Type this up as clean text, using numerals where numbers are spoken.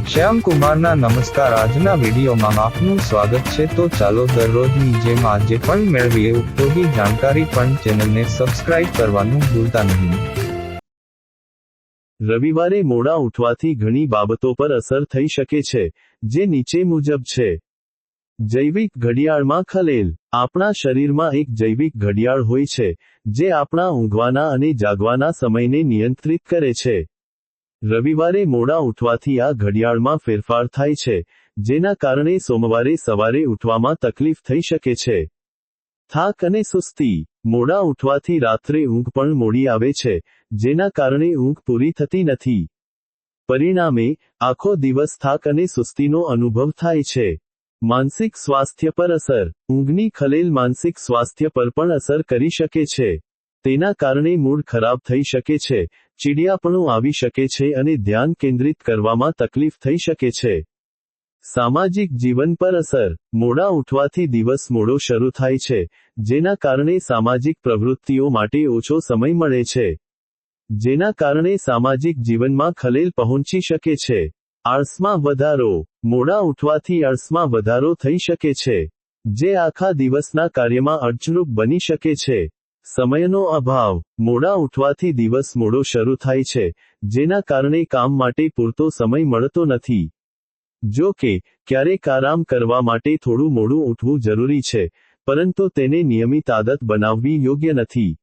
શ્યામ કુમારના નમસ્કાર। આજના વિડીયોમાં આપનું સ્વાગત છે। તો ચાલો દરરોજની જેમ આજે પણ મેળવીએ ઉપયોગી જાણકારી, પણ ચેનલને સબસ્ક્રાઇબ કરવાનું ભૂલતા નહીં। રવિવારે મોડા ઉઠવાથી ઘણી બાબતો પર અસર થઈ શકે છે, જે નીચે મુજબ છે। જૈવિક ઘડિયાળમાં ખલેલ। આપણા શરીરમાં એક જૈવિક ઘડિયાળ હોય છે, જે આપણા ઊંઘવાના અને જાગવાના સમયને નિયંત્રિત કરે છે। રવિવારે મોડા ઉઠવાથી આ ઘડિયાળમાં ફેરફાર થાય છે, જેના કારણે સોમવારે સવારે ઉઠવામાં તકલીફ થઈ શકે છે। થાક અને સુસ્તી। મોડા ઉઠવાથી રાત્રે ઊંઘ પણ મોડી આવે છે, જેના કારણે ઊંઘ પૂરી થતી નથી। પરિણામે, આખો દિવસ થાક અને સુસ્તીનો અનુભવ થાય છે। માનસિક સ્વાસ્થ્ય પર અસર। ઊંઘની ખલેલ માનસિક સ્વાસ્થ્ય પર પણ અસર કરી શકે છે। તેના કારણે મૂડ ખરાબ થઈ શકે છે, ચીડિયાપણું આવી શકે છે અને ધ્યાન કેન્દ્રિત કરવામાં તકલીફ થઈ શકે છે। સામાજિક જીવન પર અસર। મોડા ઉઠવાથી દિવસ મોડો શરૂ થાય છે, જેના કારણે સામાજિક પ્રવૃત્તિઓ માટે ઓછો સમય મળે છે, જેના કારણે સામાજિક જીવનમાં ખલેલ પહોંચી શકે છે। આળસમાં વધારો। મોડા ઉઠવાથી આળસમાં વધારો થઈ શકે છે, જે આખા દિવસના કાર્યમાં અડચણરૂપ બની શકે છે। સમયનો અભાવ। મોડા ઉઠવાથી દિવસ મોડો શરૂ થાય છે, જેના કારણે કામ માટે પૂરતો સમય મળતો નથી। જો કે, ક્યારેક આરામ કરવા માટે થોડું મોડું ઉઠવું જરૂરી છે, પરંતુ તેને નિયમિત આદત બનાવવી યોગ્ય નથી।